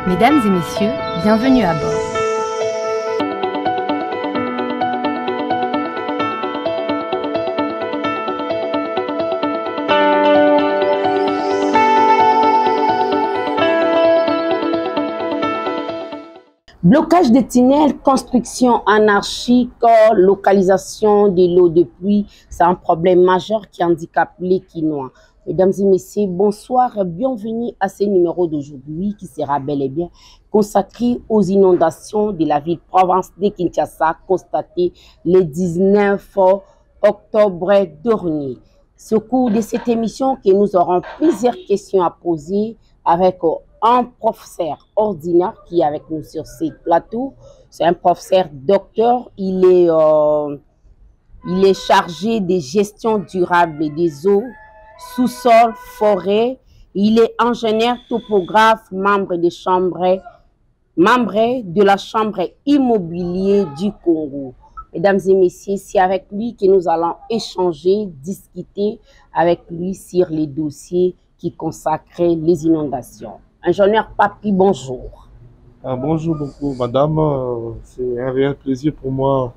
Mesdames et messieurs, bienvenue à bord. Blocage des tunnels, construction anarchique, localisation de l'eau de pluie, c'est un problème majeur qui handicape les Quinois. Mesdames et messieurs, bonsoir et bienvenue à ce numéro d'aujourd'hui qui sera bel et bien consacré aux inondations de la ville-province de Kinshasa constatées le 19 octobre dernier. C'est au cours de cette émission que nous aurons plusieurs questions à poser avec un professeur ordinaire qui est avec nous sur ce plateau. C'est un professeur docteur. Il est chargé de gestion durable des eaux, sous-sol, forêt. Il est ingénieur topographe, membre de la Chambre immobilier du Congo. Mesdames et messieurs, c'est avec lui que nous allons échanger, discuter avec lui sur les dossiers qui consacraient les inondations. Ingénieur Papi, bonjour. Bonjour beaucoup, madame. C'est un réel plaisir pour moi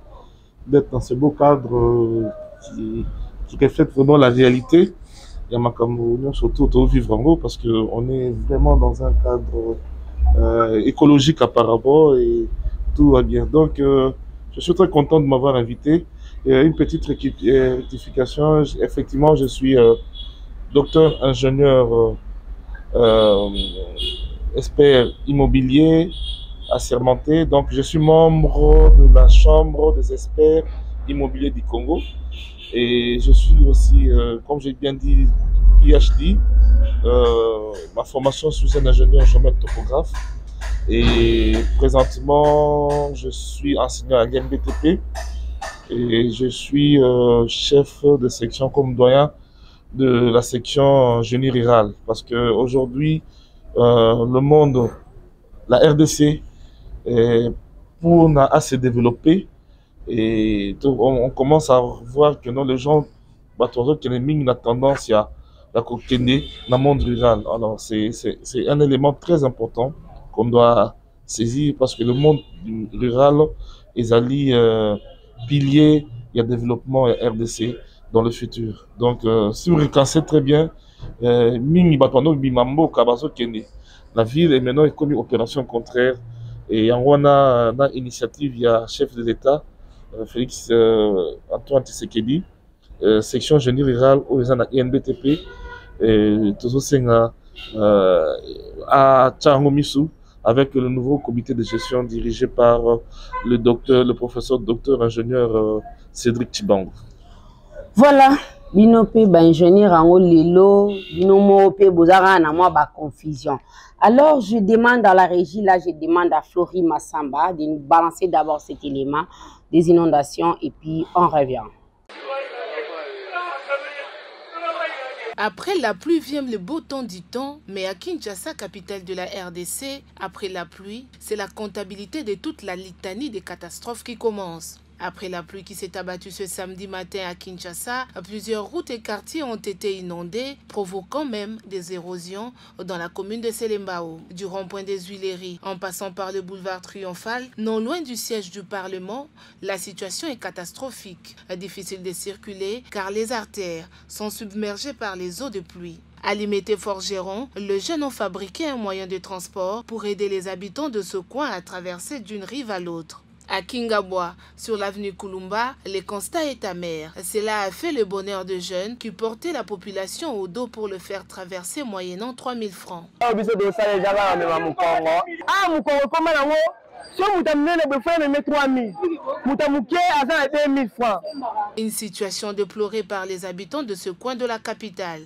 d'être dans ce beau cadre qui reflète vraiment la réalité. Il y a ma Cameroun, surtout au vivre en haut, parce qu'on est vraiment dans un cadre écologique apparemment et tout va bien. Donc, je suis très content de m'avoir invité. Une petite rectification. Effectivement, je suis docteur ingénieur expert immobilier assermenté. Donc, je suis membre de la Chambre des experts immobiliers du Congo. Et je suis aussi, comme j'ai bien dit, PhD. Ma formation, je suis un ingénieur géomètre topographe. Et présentement, je suis enseignant à l'INBTP. Et je suis chef de section comme doyen de la section génie rural. Parce qu'aujourd'hui, le monde, la RDC, n'a à se développer et on commence à voir que non, les gens, que les mines ont tendance à la coquiner dans le monde rural. Alors c'est un élément très important qu'on doit saisir parce que le monde rural est allié pilier, il y a développement RDC dans le futur. Donc si vous recassez très bien, la ville est maintenant comme une opération contraire. Et on a une initiative, il y a chef de l'État, Félix Antoine Tshisekedi, section génie rural au INBTP, à Tchangomisu, avec le nouveau comité de gestion dirigé par le professeur docteur ingénieur Cédric Chibango. Voilà. Binope ingénieur en lelo binomope bozara na moi ba confusion. Alors je demande à la régie là, je demande à Florie Massamba de nous balancer d'abord cet élément des inondations et puis on revient. Après la pluie vient le beau temps du temps, mais à Kinshasa, capitale de la RDC, après la pluie, c'est la comptabilité de toute la litanie des catastrophes qui commence. Après la pluie qui s'est abattue ce samedi matin à Kinshasa, plusieurs routes et quartiers ont été inondés, provoquant même des érosions dans la commune de Selembao. Du rond-point des Huileries, en passant par le boulevard Triomphal, non loin du siège du Parlement, la situation est catastrophique. Difficile de circuler car les artères sont submergées par les eaux de pluie. À Limité-Forgeron, les jeunes ont fabriqué un moyen de transport pour aider les habitants de ce coin à traverser d'une rive à l'autre. À Kingabwa, sur l'avenue Kulumba, le constat est amer. Cela a fait le bonheur de jeunes qui portaient la population au dos pour le faire traverser moyennant 3000 francs. Une situation déplorée par les habitants de ce coin de la capitale.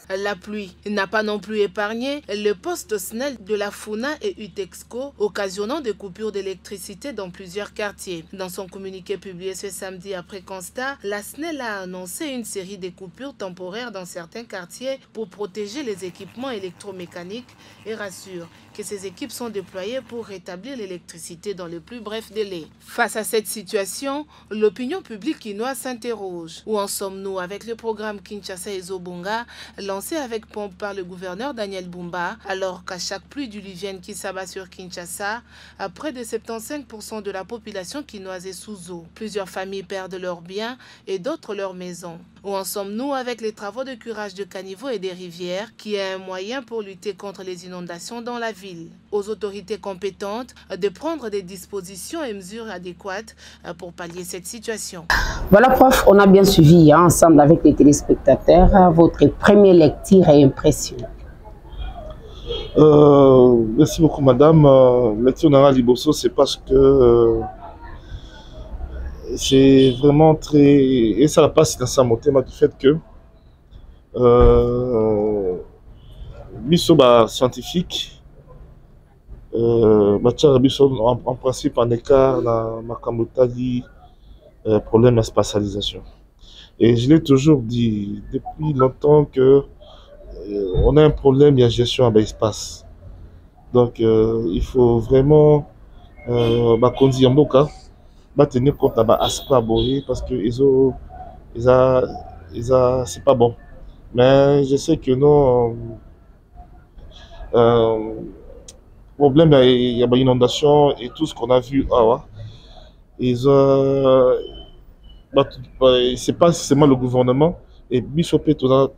La pluie n'a pas non plus épargné le poste SNEL de la FUNA et UTEXCO, occasionnant des coupures d'électricité dans plusieurs quartiers. Dans son communiqué publié ce samedi après constat, la SNEL a annoncé une série de coupures temporaires dans certains quartiers pour protéger les équipements électromécaniques et rassure que ces équipes sont déployées pour rétablir l'électricité dans le plus bref délai. Face à cette situation, l'opinion publique quinoise s'interroge. Où en sommes-nous avec le programme Kinshasa Ezobonga lancé avec pompe par le gouverneur Daniel Bumba, alors qu'à chaque pluie diluvienne qui s'abat sur Kinshasa, à près de 75% de la population quinoise est sous eau. Plusieurs familles perdent leurs biens et d'autres leurs maisons. Où en sommes-nous avec les travaux de curage de caniveaux et des rivières, qui est un moyen pour lutter contre les inondations dans la ville? Aux autorités compétentes de prendre des dispositions et mesures adéquates pour pallier cette situation. Voilà, prof, on a bien suivi ensemble avec les téléspectateurs votre première lecture et impression. Merci beaucoup, madame. Lecture Nara Liboso, c'est parce que c'est vraiment très... Et ça la passe dans sa montée, du fait que Bisoba scientifique, en principe en écart, la Makamotali, problème de spatialisation. Et je l'ai toujours dit depuis longtemps que on a un problème de gestion à l'espace. Donc il faut vraiment tenir compte de l'aspect parce que c'est pas bon. Mais je sais que non, problème, il y a une inondation et tout ce qu'on a vu. C'est pas seulement le gouvernement et Bishopé tout dans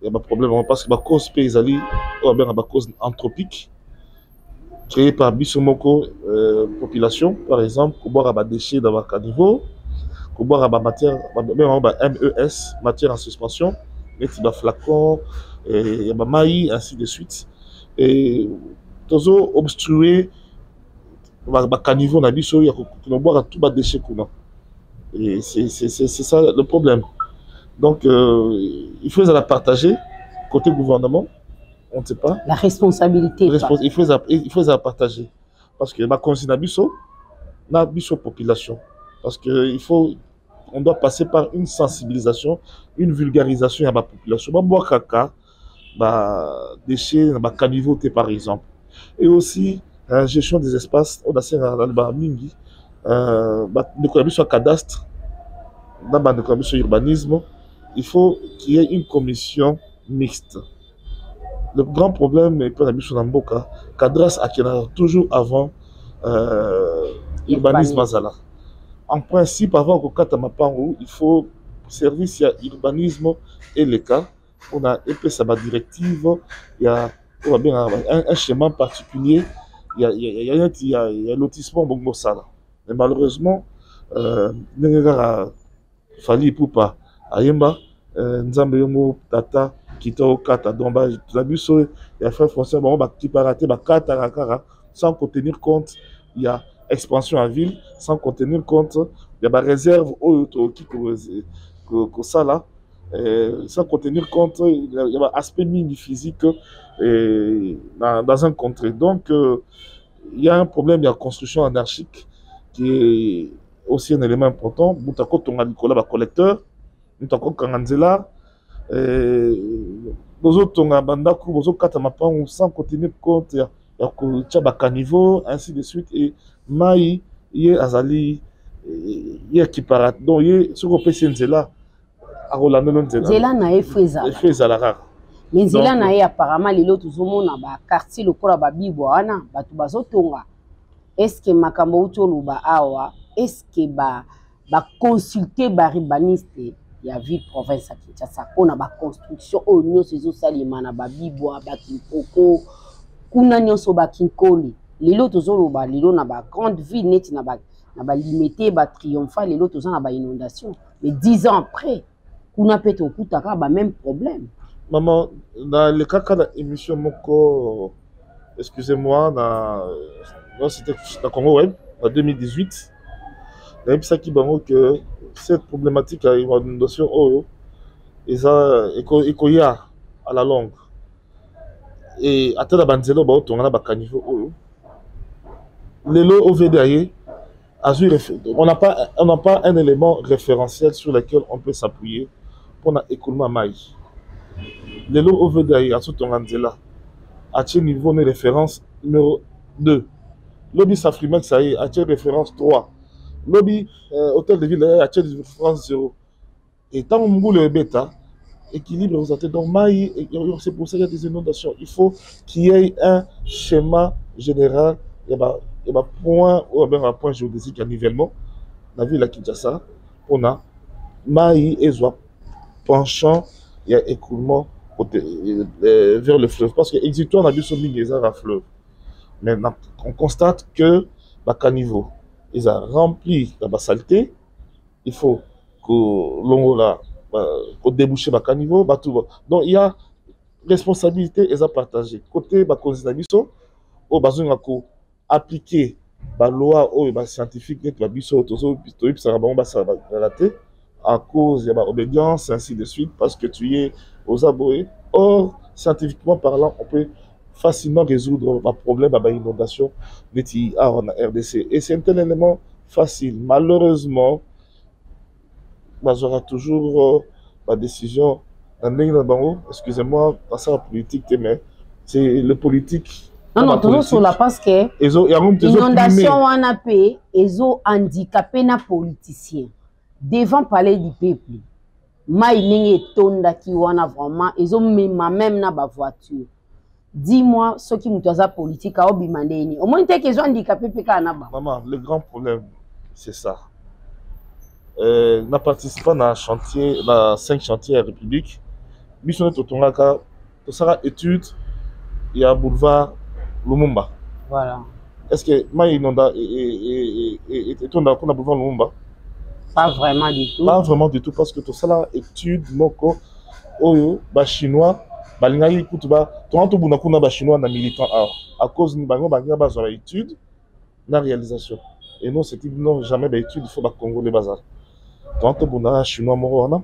il y a un problème parce que la cause paysali ou bien la cause anthropique créée par Bissomoko population par exemple pour boire des déchets dans le caniveau, pour boire des matière MES matière en suspension, mais il y a des flacons et des mailles ainsi de suite et toujours obstruer le caniveau na biso ya ko boire tout les déchets qu'on a. Et c'est ça le problème. Donc, il faut la partager, côté gouvernement, on ne sait pas. La responsabilité. Il faut la partager. Parce que ma conseil n'a pas population. Parce on doit passer par une sensibilisation, une vulgarisation à la population. Bah, boire caca, déchets, caniveau, par exemple. Et aussi, la gestion des espaces, on a sur cadastre, dans le urbanisme, il faut qu'il y ait une commission mixte. Le grand problème est que la mission d'Amboka, cadastre a toujours avant urbanisme azala. En principe, avant que il faut service à urbanisme et les cas. On a épais sa directive, il y a un schéma particulier, il y a un lotissement Bongo Sala. Mais malheureusement, Fali Poupa, Ayemba, Nzambe Yomo, Tata, Kitao, Kata, Domba, Zabuso, il y a fait français, qui paraté, Kata, sans tenir compte, il y a expansion à ville, sans tenir compte, il y a des réserves ça là, sans tenir compte, il y a un aspect mini-physique dans un contrée. Donc, il y a un problème de la construction anarchique qui est aussi un élément important. Nous avons Nicolas, collecteur, nous avons Kanganzela, nous avons Bandaku, nous avons sans tenir compte, il y a caniveau, ainsi de suite. Et Maï, il y a Azali, il y a Kiparat. Donc, il y a ce qu'on peut dire Nzela, à Rolando Nzela. Nzela na fait Zala. Mais Nzela na apparemment, les autres ont un quartier, le corps de Biboana, Batu Bazotonga. Est-ce que makambo utoluba awa est-ce que ba consulter baribaniste ya ville province à Kinshasa on ba construction onyo sezo salima na ba bibwa ba kinkoko kuna nyonso ba kinkoli lelo tozoloba lelo na ba grande ville net na ba limité ba triomphal lelo toza na ba inondation mais 10 ans après kuna pete okutaka ba même problème. Maman, dans le cas de l'émission Moko, excusez-moi, c'était dans Congo Web, en 2018. Il y a ça qui que cette problématique a une inondation et ça est à la longue. Et à la banzelo, on a un niveau. Les lots OVDAE, on n'a pas un élément référentiel sur lequel on peut s'appuyer pour un écoulement maïs. Les lots OVDAE, à tout on a là. à ce niveau de référence numéro 2. Lobby Safrimax, ça y est, à ce référence 3. Lobby Hôtel de Ville, à ce référence 0. Et tant qu'on boule le bêta, équilibre aux athées. Donc, c'est pour ça qu'il y a des inondations. Il faut qu'il y ait un schéma général. Il y a un point, ou un point géodésique à nivellement. La ville à Kinshasa, on a Maï et Zouap penchant, il y a écoulement vers le fleuve. Parce que l'exutoire, on a vu sur ligne à fleuve. Maintenant, on constate que le caniveau, ils ont rempli la saleté. Il faut que l'on là, déboucher le caniveau. Donc, il y a responsabilité et partagée. Côté de Konzinabiso, au besoin appliquer la loi scientifique à cause de l'obédience, ainsi de suite, parce que tu es aux abois. Or, scientifiquement parlant, on peut facilement résoudre le problème de l'inondation en RDC. Et c'est un tel élément facile. Malheureusement, il aura toujours la décision. Excusez-moi, passer à la politique, mais c'est le politique. Non, toujours sur la parce que l'inondation on a payé, ils ont handicapé les politiciens. Devant parler du peuple, maïling et tonda qui wana vraiment, ils ont même na ba voiture. Dis-moi ce qui m'intéresse politique à obimandeni. Au moins qu'ils ont handicapé peka na ba. Maman, le grand problème, c'est ça. Na participé à chantier, dans 5 chantiers à la République. Mission de Totongaka, tout ça étude, il y a boulevard Lumumba. Voilà. Est-ce que Maïnonda et Tonda qu'on a boulevard Lumumba? Pas vraiment du tout. Pas vraiment du tout, parce que tout ça là, étude, moko, oyo, ba chinois, ba lingayi kutuba, tout bunakuna ba chinois na militant à cause ni bango bango ba zola étude, na réalisation. Et non, c'est non jamais ba étude, il faut ba Congolais bazar. Tout bunakuna chinois moro wana.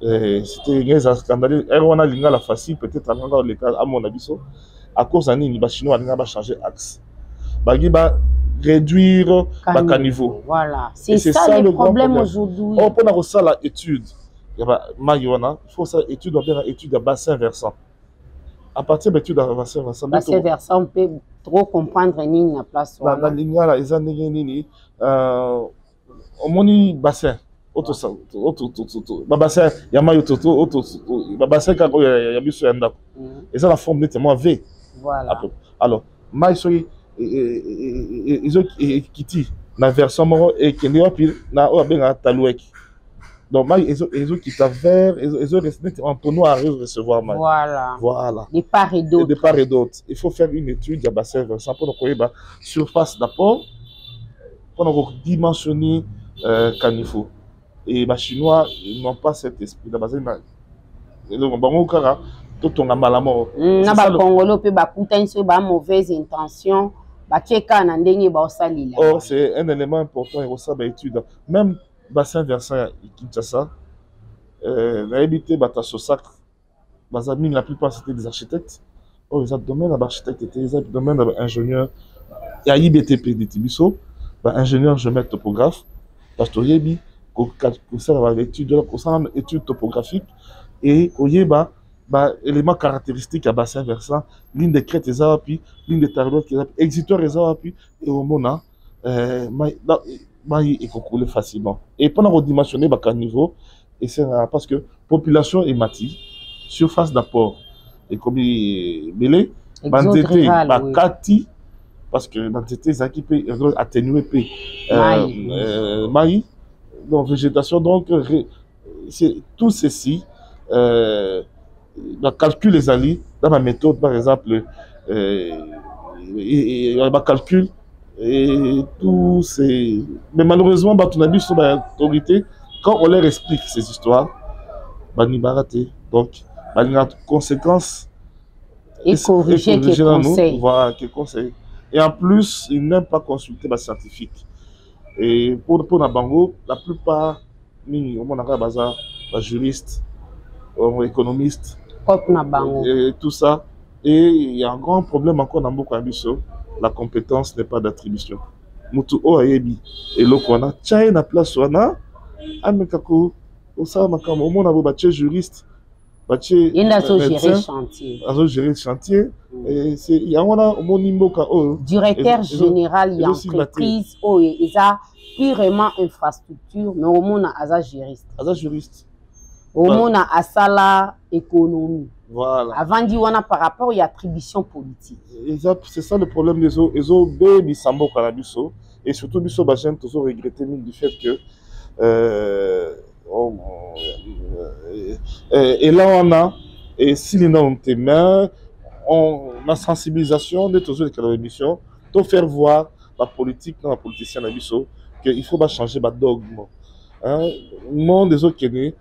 C'était un scandale. On a la facile, peut-être à mon avis, à cause d'un ni ba chinois va changer axe. Bagi ba réduire le niveau. Voilà, c'est ça le problème aujourd'hui. On peut avoir ça l'étude. Il faut ça étude, on peut faire étude de bassin versant. À partir de l'étude de bassin versant, on peut trop comprendre ni la place. La ligne là, ils ont nini. On moni bassin. Bassin, il y a maillot toto, bassin quand il y a mis sur un dap. Et ça la forme nettement V. Voilà. Alors, maïsoyi ils ont quitté la version moro et qui n'est pas na obenga talouek. Donc ils ont quitté vers ils ont resté en tonneau à recevoir mal. Voilà. De part et d'autre. De part et d'autre. Il faut faire une étude de bassin versant pour nous surface d'apport pour nous dimensionner caniveau. Et les Chinois n'ont pas cet esprit. Les Congolais ont mauvaise intention. Or, c'est un élément important et ça étude. Même bassin versant Kinshasa, l'habité Batasosak, la plupart c'était des architectes. Or, les domaines d'architectes étaient des domaines d'ingénieurs. Il y a IBTP de Tibiso, ingénieur géomètre topographe, pasteur Yebi. Étude topographique et éléments caractéristiques à bassin versant, ligne de crête et appuis, ligne de tarlote exitoire et appuis, et au mona est coulé facilement. Et pendant redimensionner à niveau, et c'est parce que population est mati, surface d'apport et comme belé, bandité, kati, parce que bandité est équipé, atténué, maï. Donc, végétation, donc, c'est tout ceci, le calcul les alliés, dans ma méthode, par exemple, le calcul, et tout c'est. Mais malheureusement, on a vu sur l'autorité, quand on leur explique ces histoires, on n'y baraté. Donc, il y a des conséquences. Et corriger les conseils. Voilà, quels conseils. Et en plus, ils n'aiment pas consulter les scientifiques. Et pour Nabango, la plupart, les juristes, les économistes, et tout ça. Et il y a un grand problème encore dans beaucoup de la compétence n'est pas d'attribution. Mutu o ayebi et lokona tchaye na place wana amekako osala makambo omona bo batie juriste Batie Il a géré le chantier. Il a géré le chantier. Et il y a un monimboka. Directeur général, il y a entreprise, il y a purement infrastructure, mais au monde, il y a juriste. Il y a juriste. Au monde, il y a la économie. Voilà. Avant d'y avoir par rapport à l'attribution politique. C'est ça le problème des eaux. Les eaux, baby sambo canabiso. Et surtout, biso bajen toujours regretté du fait que et là on a et si les noms mains on la sensibilisation de toujours les émissions pour faire voir la politique dans la politicien nabiso qu'il faut pas changer de dogme. Hein, le monde des autres qui est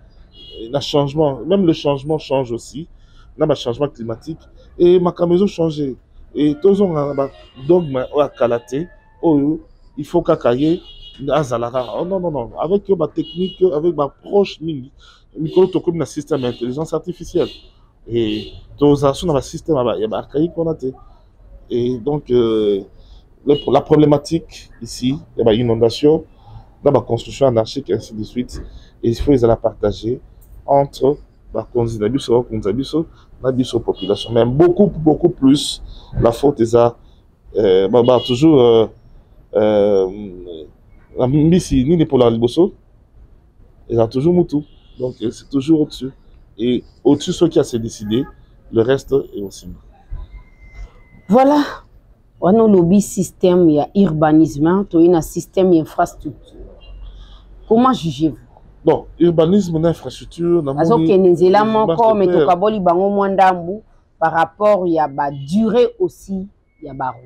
le changement, même le changement change aussi. Là, le changement climatique et ma camiso changer et tous on a dogme à calaté il faut qu'acailler oh non non non avec ma technique avec ma proche micro comme un système d'intelligence artificielle et tous ça dans un système il y a archaïque qu'on a et donc la problématique ici il y a inondation dans la construction anarchique et ainsi de suite et il faut les la partager entre la population mais beaucoup plus la faute est à toujours la Mbisi ni les pour la Liboso, ils ont toujours Moutou. Donc c'est toujours au-dessus. Et au-dessus, ceux qui a se décidé, le reste est aussi. Voilà. On a lobby système, il y a urbanisme, il y a un système infrastructure. Comment jugez-vous? Bon, urbanisme, infrastructure, par rapport, il y a la durée aussi, il y a la route.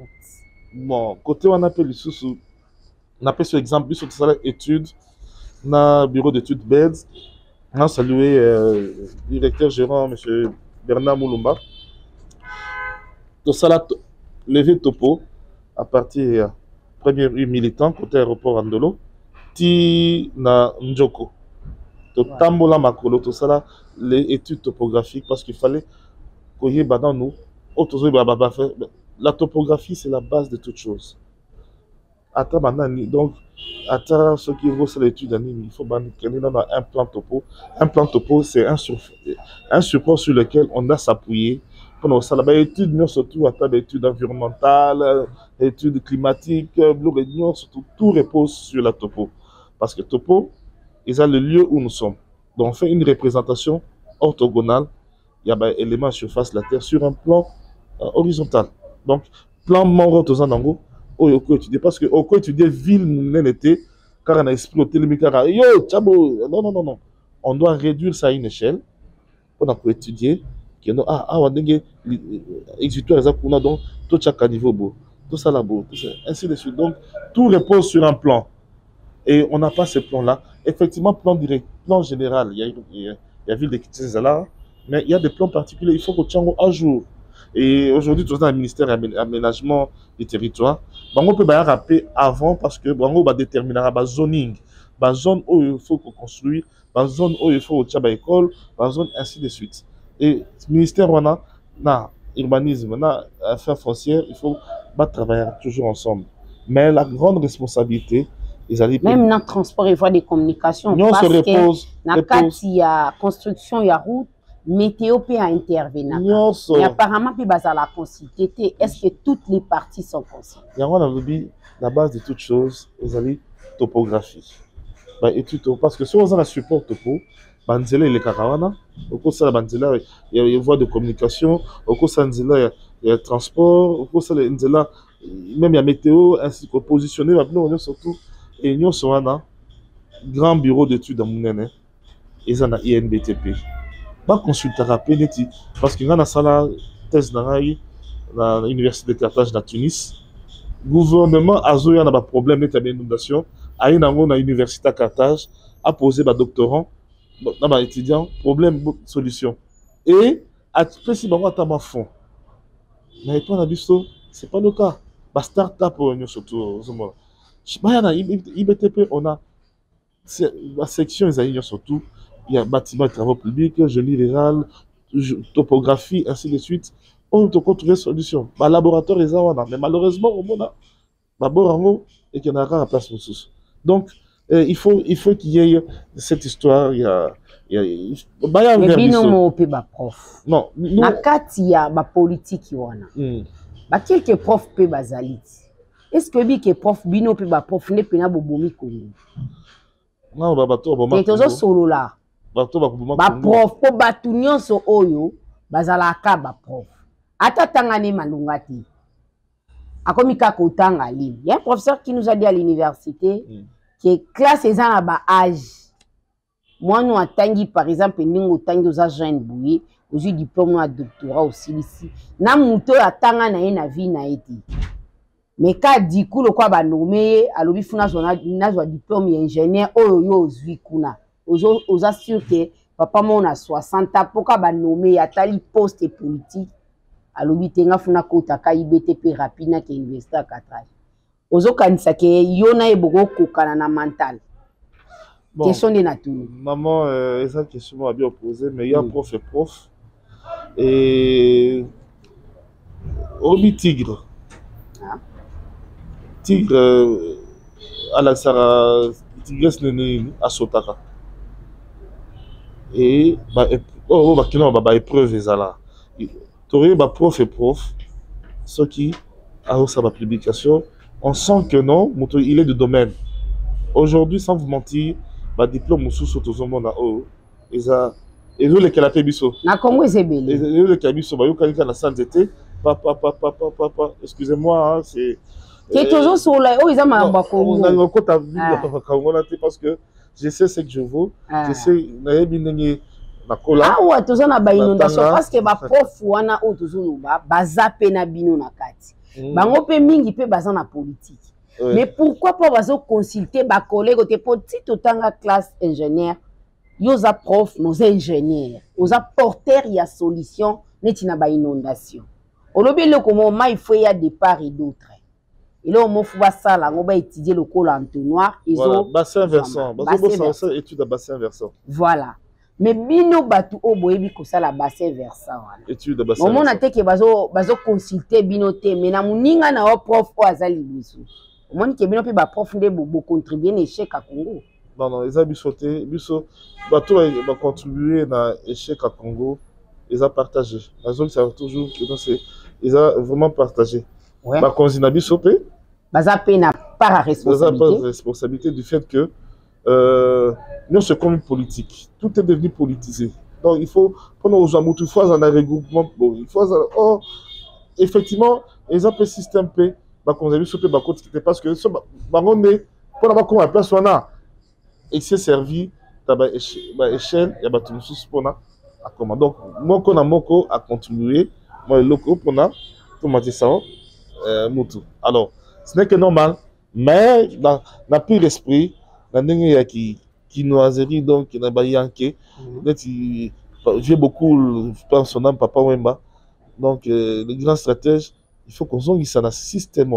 Bon, côté on appelle sous on appelle ce exemple sur ça études na bureau d'études BEDS on a salué directeur gérant monsieur Bernard Moulumba tout ça là levé topo à partir premier rue militant côté aéroport Andolo ti na Njoko to tambola makolo tout ça là les études topographiques parce qu'il fallait qu'on y ait dans nous la topographie, c'est la base de toute chose. Donc, à ceux qui vont sur l'étude, il faut un plan topo. Un plan topo, c'est un support sur lequel on a s'appuyer. Pendant ça, l'étude, surtout à table d'études environnementales, études climatiques, surtout, tout repose sur la topo. Parce que topo, c'est le lieu où nous sommes. Donc, on fait une représentation orthogonale. Il y a des éléments à surface de la Terre sur un plan horizontal. Donc, plan Moro Tozanango, étudier parce que au étudier ville n'était car on a esprit au télémicara. Yo, tchabo, non. On doit réduire ça à une échelle. On a étudier qui on dingue exutoire ça qu'on a donc tout chaque niveau beau, tout ça là beau, ainsi de suite. Donc, tout repose sur un plan. Et on n'a pas ce plan-là. Effectivement, plan direct, plan général, il y a ville de Kitizala, mais il y a des plans particuliers. Il faut que tu à jour. Et aujourd'hui, tout dans le ministère de l'aménagement du territoire, on peut rappeler avant parce que on va déterminer la zoning, la zone où il faut construire, la zone où il faut faire école, la zone ainsi de suite. Et le ministère on a urbanisme, on a affaires foncières, il faut travailler toujours ensemble. Mais la grande responsabilité, même dans le transport et voies de communication, parce que il y a construction, il y a route. Météo peut intervenir. Mais apparemment, la consulter. Est-ce que toutes les parties sont consultées? La base de toute chose, c'est la topographie. Parce que si on a la support topo, il y a les caravanes, il y a les voies de communication, il y a le transport, même il y a météo, ainsi que positionner, surtout, et nous sommes un grand bureau d'études à Mounene, et ça a INBTP. Pas consulter parce que dans la thèse dans l'université de Carthage de Tunis, le gouvernement a eu un problème d'inondation, a eu une université à Carthage, a posé un doctorant, un étudiant, problème, solution. Et a fait un fonds. Mais toi, ce n'est pas le cas. La start-up, surtout, IBTP, on a la section, surtout. Il y a bâtiment et travaux publics, génie rural, topographie, ainsi de suite. On peut trouver une solution. Le laboratoire est là, mais malheureusement, on a d'abord et qu'il y en a à la place. Donc, il faut qu'il y ait cette histoire. Il y a Mais bino pe ba prof. Non, na kati ya ba politique wana. Ba quelques profs pe bazali. Est-ce que bi que prof bino pe ba prof ne pena bobomi Congo? Non, ba bato ba ma. Tozo solo la. Bato ba boma ba prof po batu nyonso oyo bazala ka ba prof. Ata tangane malunga ti. Akomi kaka otanga ligne. Il y a un professeur qui nous a dit à l'université que classe est en bas âge. Moi, nous attendons par exemple, nous attendons aux agents bouillés, aux diplômes, aux doctorat aussi ici. Na muto atanga na ena vie na eti. Mais quand du coup le quoi ba nommé, à l'obi funa zona na diplôme ingénieur oyo yo ozui kuna. Aux assure que papa mon a 60 ans pourquoi ba nommé atali poste politique. À l'obi tenga funa kota ka IBTP rapina ke université à 4 ans. Ozo kanisa ke yona ebogo kokana na mental. Bon, question de nature. Maman, esa question m'a bien posé, mais il y a prof et prof. Et Obi Tigre. Tigre à la Sara Tigres nene à Sotaka. Et bah kino ba épreuve ezala. Tori ba prof et prof ceux qui a sa publication, on sent que non, il est de domaine. Aujourd'hui, sans vous mentir, ba diplôme sous tout le monde a eza et nous les canapés biso. Na Congo ezebele. Et nous les canapés biso ba yo kanika na salle d'été. Papa, excusez-moi, c'est qui toujours sur la oh ils ont ma Congo. On a encore ta vie parce que je sais ce que je vaux. Je sais na binenge na kola. Ah ouais, toujours na ba inondation parce que ba prof wana o toujours ba bazape na bino na kati. Bango pe mingi pe baza na politique. Mais pourquoi pas bazo consulter ba collègue te petit otanga classe ingénieur. Yoza prof nos ingénieurs. Oza porteur ya solution neti na ba inondation. Olobi le comment il faut y a des part et d'autres. Et là, on va ça là, on va étudier le col entonnoir. Voilà, bassin versant. Bassin étude à bassin versant. Voilà. Mais bino batu o boyebi ko ça la bassin versant. Étude à bassin versant. Mon até que bazo consulter bino te mais na muninga na prof o azali biso. Mon ke bino pe ba prof nde bo contribuer na échec à Congo. Non, ils ont bisoté, biso bato va contribuer na échec à Congo. Ils ont partagé. La zone ça toujours que c'est ils ont vraiment partagé. Ouais. Bah, quand il a sauté, n'a pas la responsabilité du fait que nous sommes comme une politique. Tout est devenu politisé. Donc il faut pendant aux amours, il faut un regroupement. Bon, il faut effectivement ils ont un système P. Bah quand on a vu sauter, bah côté parce que ce bah on est pour avoir comme la place on a et c'est servi bah échelle et bah tout le monde a comment donc moi qu'on a moko à contribuer moi le loco pour na tout m'a dit ça. Alors, ce n'est que normal, mais dans plus d'esprit, dans le qui noiserie, donc qui n'a pas yanké, j'ai beaucoup personnel, papa Wemba, donc les grands stratèges, il faut qu'on ait un système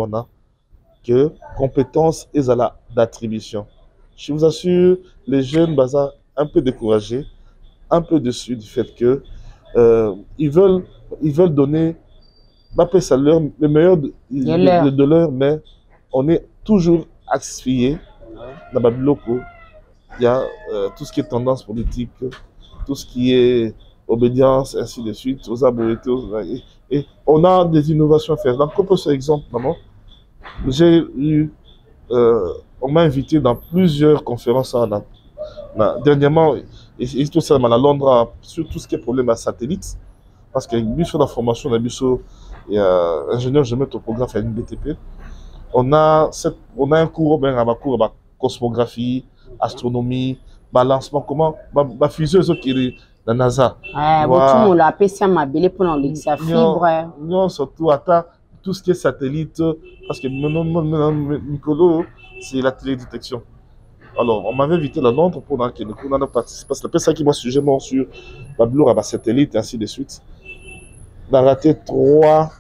que compétences et d'attribution. Je vous assure, les jeunes bazar un peu découragés, un peu déçus du fait que ils veulent donner ça le meilleur de l'heure, mais on est toujours asphyxié dans le bloco. Il y a tout ce qui est tendance politique, tout ce qui est obédience, ainsi de suite, aux aborités. Et on a des innovations à faire. Donc, comme par exemple, maman, j'ai eu, on m'a invité dans plusieurs conférences dernièrement, et tout ça, à Londres, sur tout ce qui est problème à satellite, parce qu'il y a une mission d'information, il y a ingénieur, je mets au programme à l'UBTP. On a un cours, un cours de cosmographie, astronomie, balancement, comment, ma fuseuse qui est la NASA. On l'a appelé ça ma belle pour la fibre. Non, surtout tout ce qui est satellite, parce que Nicolo, c'est la télédétection. Alors, on m'avait invité à Londres pour que nous on a participé. Parce que c'est ça qui m'a sujet sur la blour à la satellite et ainsi de suite. On a raté 3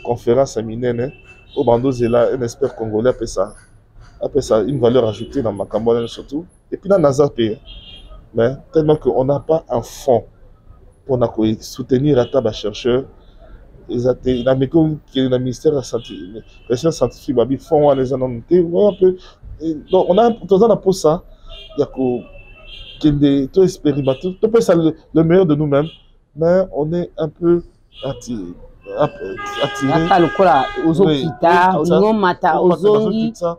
conférences séminaires. Au Bando Zela, un expert congolais appelle ça une valeur ajoutée dans ma Cameroun surtout. Et puis dans NASA pays. Mais tellement qu'on n'a pas un fonds pour soutenir la table à chercheurs. Ils ont qui est le ministère de la santé, recherche scientifique, ils font les anonymités. Donc on a pour ça, il y a tout expérimenté, tout ça le meilleur de nous-mêmes, mais on est un peu attiré.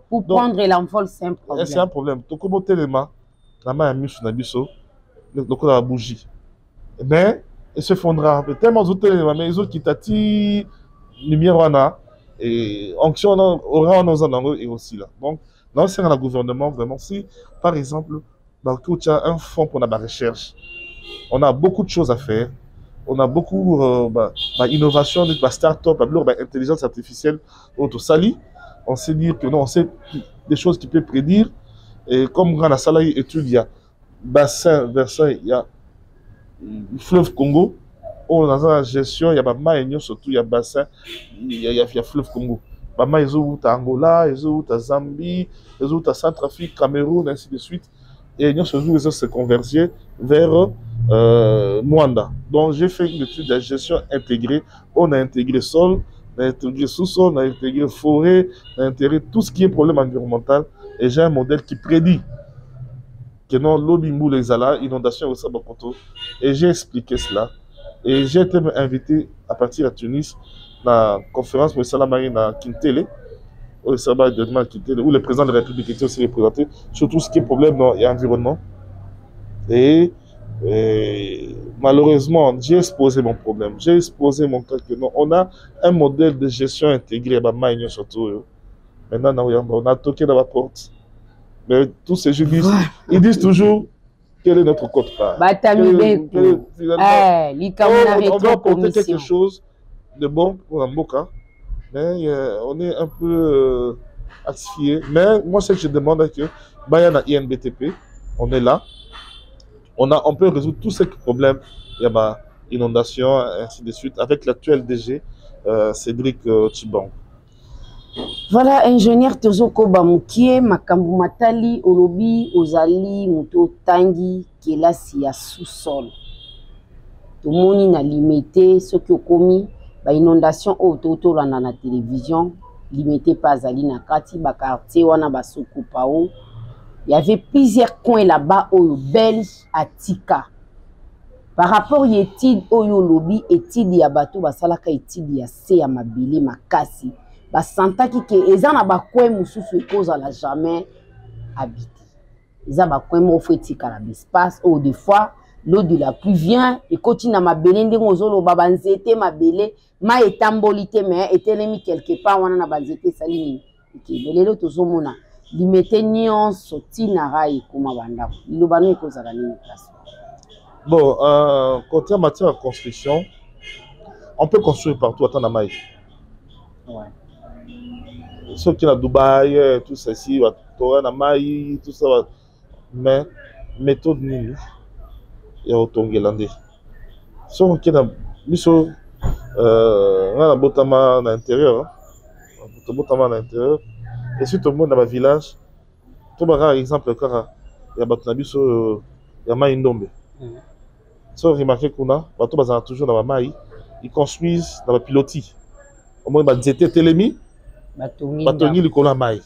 Pour prendre l'envol, c'est un problème. C'est un problème. Tout comme au téléma, la main a mis sur la bougie. Mais il se fondra. Tellement de téléma, mais les autres qui t'attirent, lumière et onction aura nos et aussi là. Donc, dans le gouvernement, vraiment, si par exemple, tu as un fonds pour la recherche, on a beaucoup de choses à faire. On a beaucoup d'innovation, de start-up, intelligence artificielle, auto sali. On sait dire que non, on sait des choses qui peuvent prédire. Et comme on a salarié étude, il y a bassin, versant, il y a fleuve Congo. On a la gestion, il y a maïs, surtout il y a bassin, il y a fleuve Congo. Maïs, ils ont Angola, ils ont Zambie, ils ont Centrafrique, Cameroun, ainsi de suite. Et ils ont se converger vers Mwanda. Donc j'ai fait une étude de gestion intégrée. On a intégré sol, on a intégré sous-sol, on a intégré forêt, on a intégré tout ce qui est problème environnemental. Et j'ai un modèle qui prédit que non, l'eau bimbo les ala, inondation au Sabakoto. Et j'ai expliqué cela. Et j'ai été invité à partir de Tunis dans la conférence pour le Salamari à Kintele, où le président de la République était aussi représenté sur tout ce qui est problème et environnement. Et malheureusement, j'ai exposé mon problème. J'ai exposé mon cas que non, on a un modèle de gestion intégré à surtout. Maintenant, on a toqué dans la porte. Mais tous ces juristes, ils disent toujours quel est notre code part. On doit apporter quelque chose de bon pour Mboka. Mais on est un peu asphyxié. Mais moi, ce que je demande, c'est que Bayana INBTP, on est là. On peut résoudre tous ces problèmes. Il y a inondation, ainsi de suite, avec l'actuel DG, Cédric Tchibang. Voilà, ingénieur Tozoko Bamukie, Makambu Matali, Olobi, Ozali, Muto Tangi, qui est là, si à sous-sol. Tout le monde a limité ce qui a commis, inondation autour dans la télévision, limité par Zali Nakati, Bakarté, Wana Basoko Pao. Il y avait plusieurs coins là-bas au Belge à Tika. Par rapport à l'étude au Yolobi, étude Yabato, Basalaka étude Yase à Mabili, Makasi. Basanta qui est en abakoe mususu cause à la jamais habité. Ils ont bakoe mo fait à l'espace ou des fois l'eau de la pluie vient et continue à ma belé ndengozolo babanzete ma belé ma etambolité mais etelemi quelque part on a banzete salini qui belé l'autre zomona limité nion soti narai kuma banda lobano cause à la place. Bon, côté en matière de construction, on peut construire partout à Tanamaï. Ouais. Ceux qui sont à Dubaï, tout ça ici, tout ça, mais méthode ni il y a autant de landais. Ceux qui sont à Botama à l'intérieur, et si tout le monde dans le village, tout le monde par exemple, il y a Batnabiso, il y a Maïndombe. Si vous remarquez qu'on a, toujours dans la maï, ils construisent dans la pilotis. Au moins, ils étaient télémis. Batoni le cola maï.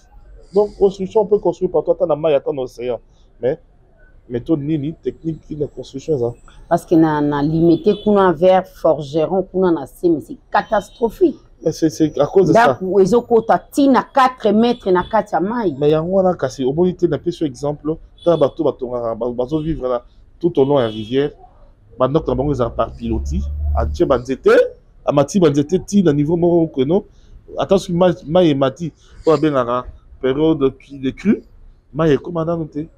Donc, construction, on peut construire partout dans la maï, dans l'océan. Mais, méthode ni technique de construction. Parce qu'on a limité vers forgeron, mais c'est catastrophique. C'est à cause de ça. Donc, ils ont 4 mètres na 4 maï. Mais il y a un cas, au moins, il y a un exemple, tu vas vivre là, tout au long de la rivière. Maintenant, tu as par piloti, à Tché Banzete, à Mati Banzete, à niveau moro que non. Attention, Maï et Mati, pour la période de crue, Maï est comme un annoté.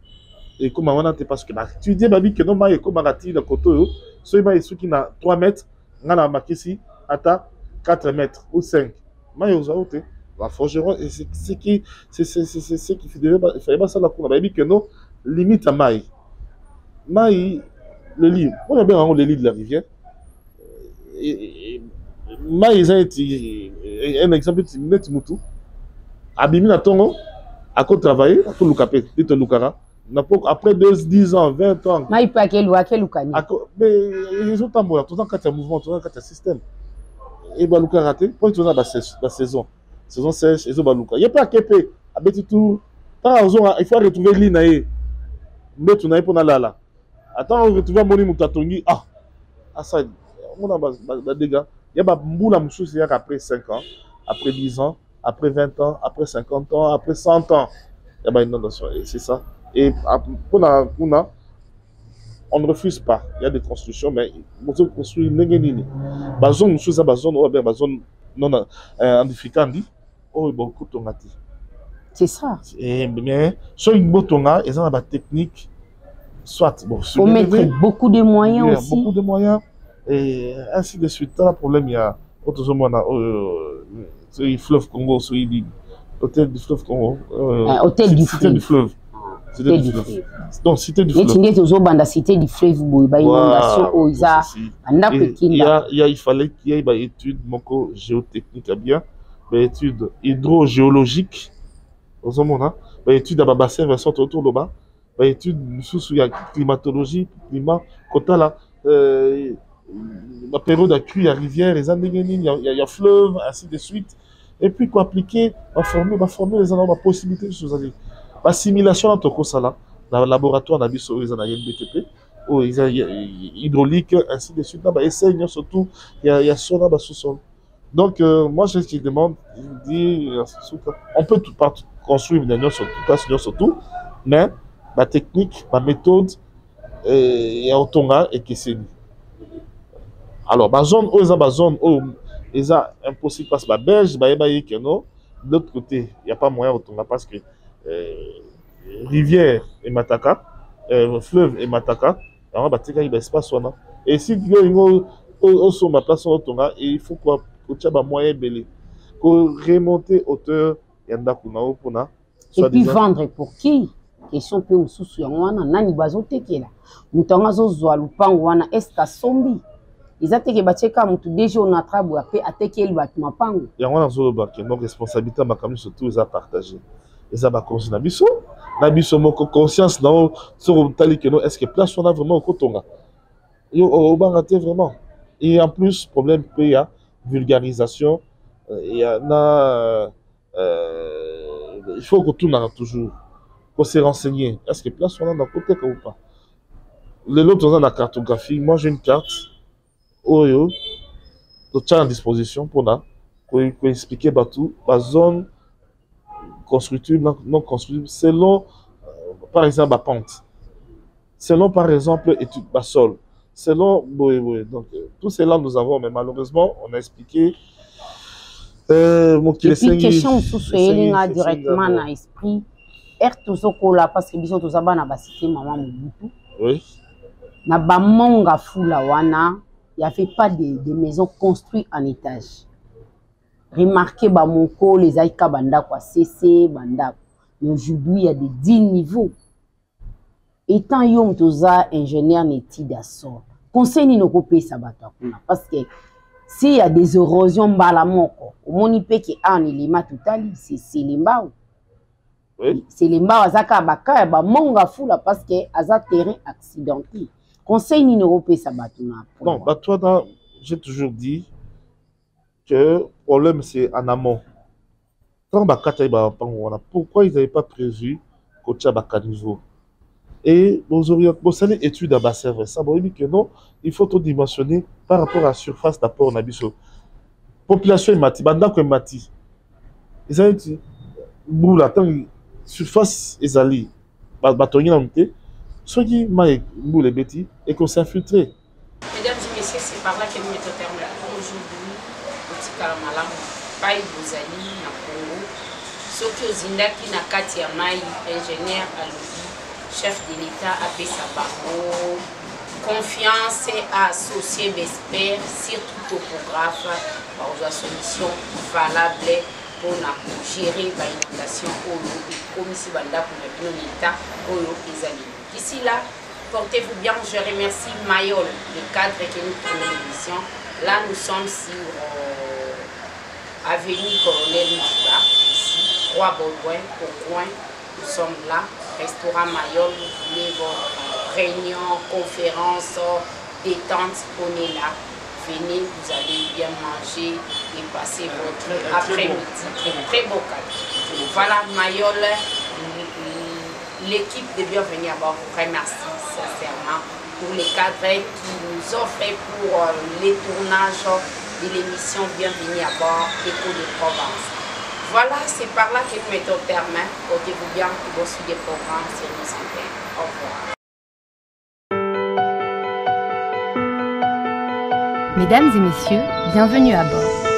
Et comme un annoté, parce que tu dis que non, Maï est comme un rati de Koto, ce Maï est ceux qui n'a 3 mètres, on a marqué ici, à 4 mètres ou 5. Maï est aux autres. La forgeron, c'est ce qui fait il fallait pas ça la cour. On a dit que non, limite à Maï. Maï, le lit, on a bien le lit de la rivière. Maïs a un exemple de net mutu. Abimina Tongo, à quoi travailler, à quoi l'ukapé, dit Lukara. Après 10 ans, 20 ans. Maïs pas quel Lukani. Mais ils ont tambour, tout le temps quand il y a mouvement, tout le temps quand il y a système. Et Baluka raté, pour tout la saison. Saison sèche, ils ont Baluka. Il n'y a pas à Képé, à Bétitou. Il faut retrouver l'île. Mais tu n'as pas là. Attends, on retrouve Moni Moutatongi. Ah, ça, on a des gars. Il y a Mboula Moussou, c'est après 5 ans, après 10 ans, après 20 ans, après 50 ans, après 100 ans. Il y a une inondation. Et c'est ça. Et on ne refuse pas. Il y a des constructions, mais on construit une zone, une zone non andificandi. Oh, beaucoup de C'est ça. Mais sur une botonga, ils ont la technique. Soit, bon, faut mettre beaucoup de moyens aussi. Beaucoup de moyens. Et ainsi de suite. Là, le problème, il y a sur le fleuve Congo, sur l'hôtel du fleuve Congo. Hôtel du fleuve. Cité du fleuve. Donc, cité du fleuve. Cité du fleuve, il fallait qu'il y ait une étude géotechnique bien, une étude hydrogéologique. Une étude de bassin versant autour de bas. Une étude sur la climatologie, climat, quota là. La période à crue, il y a rivière, il y a fleuve, ainsi de suite. Et puis, quoi appliquer, former les gens, la possibilité de choses. L'assimilation entre Kosala, dans le laboratoire, on a vu sur les BTP, hydraulique, ainsi de suite. Essaye surtout, il y a son sous-sol. Donc, moi, je demande, je dis, on peut pas construire une union sur tout, mais la technique, la méthode, il y a Otonga et Kesseni. Alors, la zone où il y a impossible parce que la Belge, de l'autre côté, il n'y a pas moyen Otonga parce que rivière et Mataka, fleuve et Mataka, il y a un espace. Et si il y a une place Otonga, il faut quoi qu'il y ait un moyen belé. Pour remonter hauteur, il y a un dakuna pour na. Et puis vendre pour qui? Question pe mususu yango wana nani bazotekela mutu anga azozwa lupango wana eske asombi eza teke batieka mutu deja ona trabu ape atekeli bato mapango yango nazoloba ke donc responsabilité makambo surtout eza partagé eza bakonzi na biso moko conscience na soko tali ke no eske place wana vraiment okotonga yo obanga te vraiment et en plus problème pe ya vulgarisation il y a il faut que tout n'a toujours qu'on s'est renseigné. Est-ce que place on a dans côté ou pas? Les autres ont la cartographie. Moi j'ai une carte. Oyo. Donc tu as en disposition pour expliquer tout. La zone constructive, non constructive, selon par exemple la pente. Selon par exemple étude sol. Selon donc tout cela nous avons, mais malheureusement on a expliqué. Et puis question sous directement dans l'esprit. Parce que biso tozaba na basité maman Mobutu. Oui. Na bamonga fula wana, il y avait pas de maisons construites en étage. Remarquez bamoko les aïka banda quoi CC banda. Mais aujourd'hui il y a des 10 niveaux. Étant yom toza ingénieur neti d'assort. Conseil ni no kopé sabata parce que s'il y a des érosions balamoko, au monipe qui a un élément total, c'est l'embao. Oui. C'est les mbao azaka baka ba monga fula parce que aza terrain accidenté. Conseil ni européen ça batuna. Non, bah toi j'ai toujours dit que le problème c'est en amont. Quand bakata ba pourquoi ils n'avaient pas prévu kocha baka niveau. Et vous savez étude à bassin ça bon dit que non, il faut tout dimensionner par rapport à la surface d'apport na biso. Population mati banda ko mati. Ils ont dit boula tant surface ezali batongi na mute soki mai boule beti et qu'on s'infiltrer. Mesdames et messieurs, c'est par là que nous mettons terme aujourd'hui au Tikala Malamu pai bozali na Congo soki ozindaki na kati ya mai ingénieur alobi chef de l'État apesa bango confiance à associer d'experts surtout topographe bazwa solution valable pour gérer l'inondation comme si banda pour l'État d'ici là portez-vous bien. Je remercie Mayol le cadre que nous prenons l'émission. Là nous sommes sur avenue Colonel Mouba ici 3 Baudouin au coin. Nous sommes là restaurant Mayol. Vous voulez votre réunion, conférence, détente, on est là. Venez, vous allez bien manger et passer votre après-midi. Très beau cadre. Voilà, Mayol, l'équipe de Bienvenue à bord vous remercie sincèrement pour les cadres qui nous offrent pour les tournages de l'émission Bienvenue à bord Écho de Provence. Voilà, c'est par là que nous mettons au terme. Portez-vous bien pour suivre des programmes sur nos antennes. Au revoir. Mesdames et messieurs, bienvenue à bord.